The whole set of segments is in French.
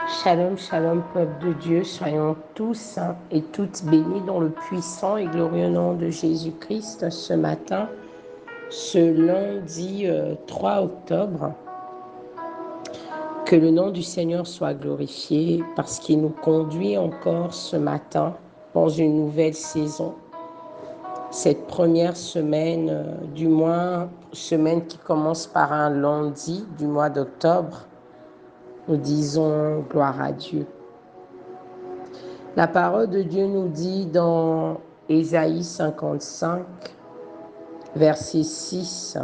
Shalom, shalom, peuple de Dieu, soyons tous et toutes bénis dans le puissant et glorieux nom de Jésus-Christ ce matin, ce lundi 3 octobre. Que le nom du Seigneur soit glorifié parce qu'il nous conduit encore ce matin dans une nouvelle saison. Cette première semaine du mois, semaine qui commence par un lundi du mois d'octobre, nous disons gloire à Dieu. La parole de Dieu nous dit dans Ésaïe 55, verset 6,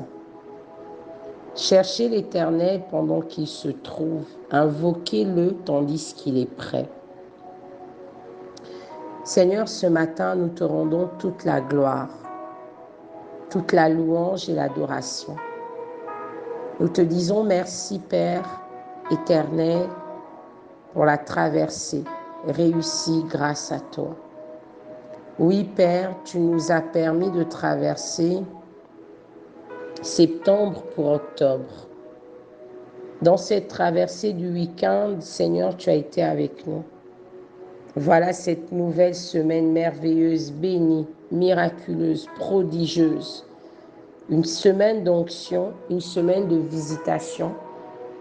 « Cherchez l'Éternel pendant qu'il se trouve, invoquez-le tandis qu'il est prêt. » Seigneur, ce matin, nous te rendons toute la gloire, toute la louange et l'adoration. Nous te disons merci, Père éternel, pour la traversée réussie grâce à toi. Oui, Père, tu nous as permis de traverser septembre pour octobre. Dans cette traversée du week-end, Seigneur, tu as été avec nous. Voilà cette nouvelle semaine merveilleuse, bénie, miraculeuse, prodigieuse. Une semaine d'onction, une semaine de visitation,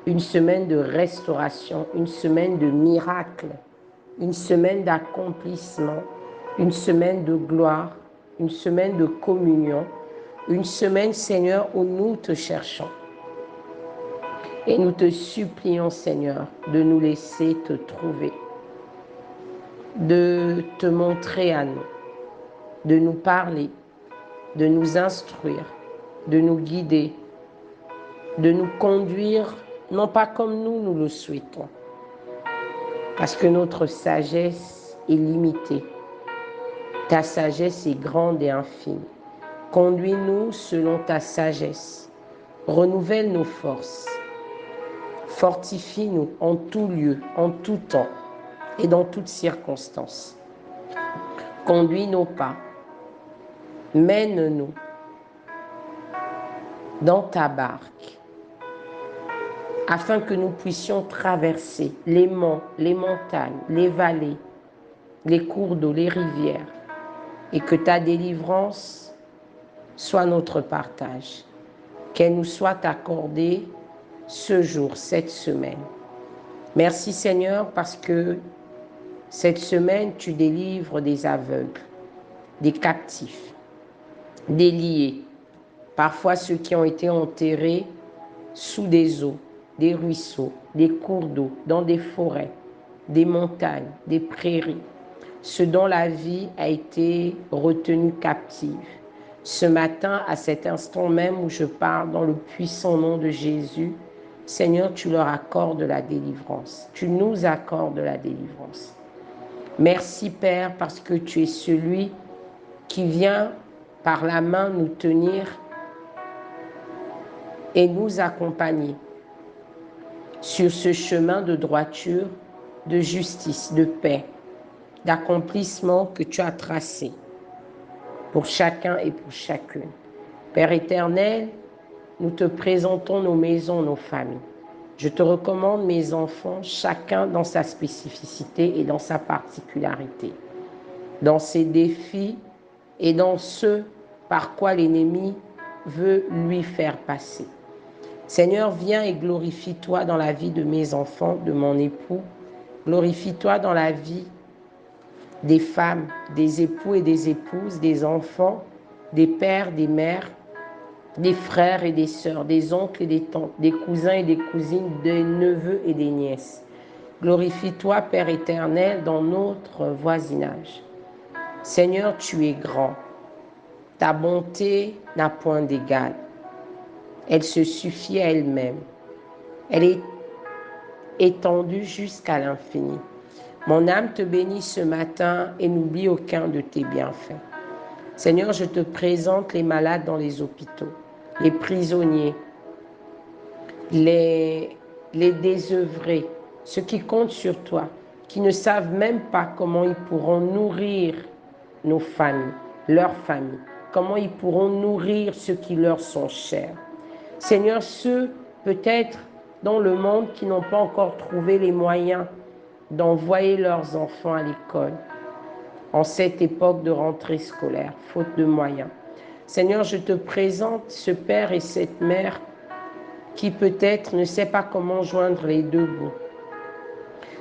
une semaine de restauration, une semaine de miracle, une semaine d'accomplissement, une semaine de gloire, une semaine de communion, une semaine, Seigneur, où nous te cherchons. Et nous te supplions, Seigneur, de nous laisser te trouver, de te montrer à nous, de nous parler, de nous instruire, de nous guider, de nous conduire, non pas comme nous le souhaitons, parce que notre sagesse est limitée. Ta sagesse est grande et infinie. Conduis-nous selon ta sagesse. Renouvelle nos forces. Fortifie-nous en tout lieu, en tout temps et dans toutes circonstances. Conduis nos pas. Mène-nous dans ta barque afin que nous puissions traverser les monts, les montagnes, les vallées, les cours d'eau, les rivières et que ta délivrance soit notre partage. Qu'elle nous soit accordée ce jour, cette semaine. Merci Seigneur parce que cette semaine, tu délivres des aveugles, des captifs, des liés, parfois ceux qui ont été enterrés sous des eaux, des ruisseaux, des cours d'eau, dans des forêts, des montagnes, des prairies, ceux dont la vie a été retenue captive. Ce matin, à cet instant même où je parle dans le puissant nom de Jésus, Seigneur, tu leur accordes la délivrance. Tu nous accordes la délivrance. Merci Père parce que tu es celui qui vient par la main nous tenir et nous accompagner sur ce chemin de droiture, de justice, de paix, d'accomplissement que tu as tracé pour chacun et pour chacune. Père éternel, nous te présentons nos maisons, nos familles. Je te recommande mes enfants, chacun dans sa spécificité et dans sa particularité, dans ses défis et dans ce par quoi l'ennemi veut lui faire passer. Seigneur, viens et glorifie-toi dans la vie de mes enfants, de mon époux. Glorifie-toi dans la vie des femmes, des époux et des épouses, des enfants, des pères, des mères, des frères et des sœurs, des oncles et des tantes, des cousins et des cousines, des neveux et des nièces. Glorifie-toi, Père éternel, dans notre voisinage. Seigneur, tu es grand. Ta bonté n'a point d'égal. Elle se suffit à elle-même. Elle est étendue jusqu'à l'infini. Mon âme te bénit ce matin et n'oublie aucun de tes bienfaits. Seigneur, je te présente les malades dans les hôpitaux, les prisonniers, les désœuvrés, ceux qui comptent sur toi, qui ne savent même pas comment ils pourront nourrir nos familles, leurs familles, comment ils pourront nourrir ceux qui leur sont chers. Seigneur, ceux peut-être dans le monde qui n'ont pas encore trouvé les moyens d'envoyer leurs enfants à l'école en cette époque de rentrée scolaire, faute de moyens. Seigneur, je te présente ce père et cette mère qui peut-être ne sait pas comment joindre les deux bouts.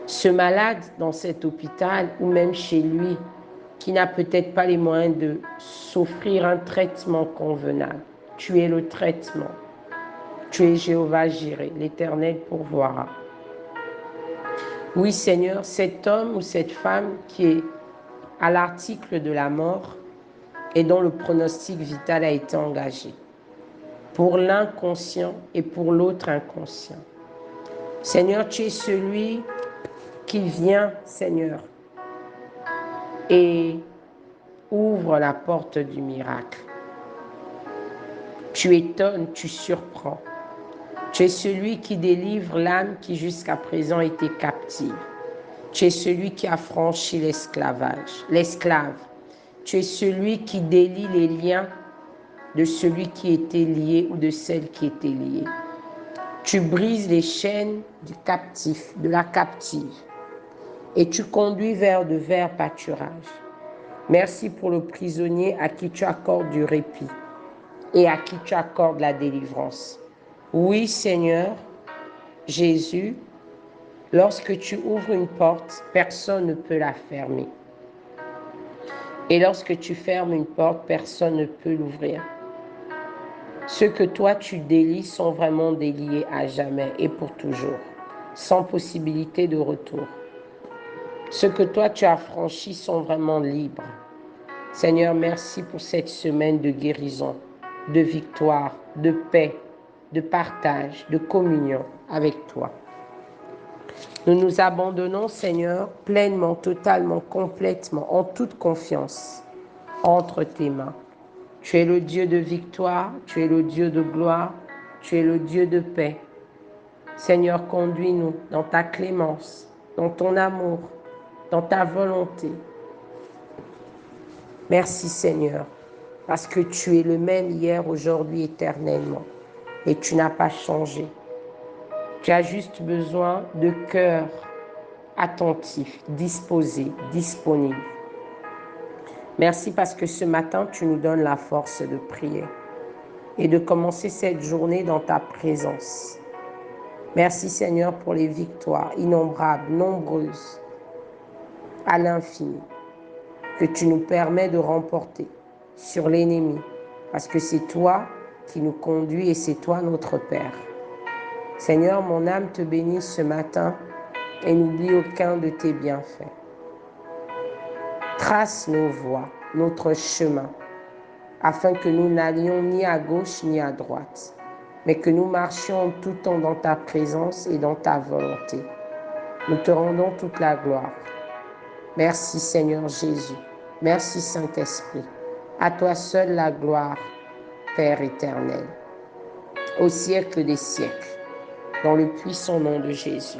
Ce malade dans cet hôpital ou même chez lui qui n'a peut-être pas les moyens de s'offrir un traitement convenable. Tu es le traitement. Tu es Jéhovah Jireh, l'Éternel pourvoira. Oui, Seigneur, cet homme ou cette femme qui est à l'article de la mort et dont le pronostic vital a été engagé. Pour l'un conscient et pour l'autre inconscient. Seigneur, tu es celui qui vient, Seigneur, et ouvre la porte du miracle. Tu étonnes, tu surprends. Tu es celui qui délivre l'âme qui jusqu'à présent était captive. Tu es celui qui a franchi l'esclave. Tu es celui qui délie les liens de celui qui était lié ou de celle qui était liée. Tu brises les chaînes du captif, de la captive, et tu conduis vers de verts pâturages. Merci pour le prisonnier à qui tu accordes du répit et à qui tu accordes la délivrance. Oui, Seigneur, Jésus, lorsque tu ouvres une porte, personne ne peut la fermer. Et lorsque tu fermes une porte, personne ne peut l'ouvrir. Ceux que toi tu délies sont vraiment déliés à jamais et pour toujours, sans possibilité de retour. Ceux que toi tu as franchis sont vraiment libres. Seigneur, merci pour cette semaine de guérison, de victoire, de paix, de partage, de communion avec toi. Nous nous abandonnons, Seigneur, pleinement, totalement, complètement, en toute confiance, entre tes mains. Tu es le Dieu de victoire, tu es le Dieu de gloire, tu es le Dieu de paix. Seigneur, conduis-nous dans ta clémence, dans ton amour, dans ta volonté. Merci Seigneur, parce que tu es le même hier, aujourd'hui, éternellement. Et tu n'as pas changé. Tu as juste besoin de cœur attentif, disposé, disponible. Merci parce que ce matin, tu nous donnes la force de prier et de commencer cette journée dans ta présence. Merci Seigneur pour les victoires innombrables, nombreuses, à l'infini, que tu nous permets de remporter sur l'ennemi, parce que c'est toi qui nous conduis et c'est toi notre Père. Seigneur, mon âme te bénit ce matin et n'oublie aucun de tes bienfaits. Trace nos voies, notre chemin, afin que nous n'allions ni à gauche ni à droite, mais que nous marchions en tout temps dans ta présence et dans ta volonté. Nous te rendons toute la gloire. Merci Seigneur Jésus. Merci Saint-Esprit. À toi seul la gloire, Père éternel. Au siècle des siècles, dans le puissant nom de Jésus.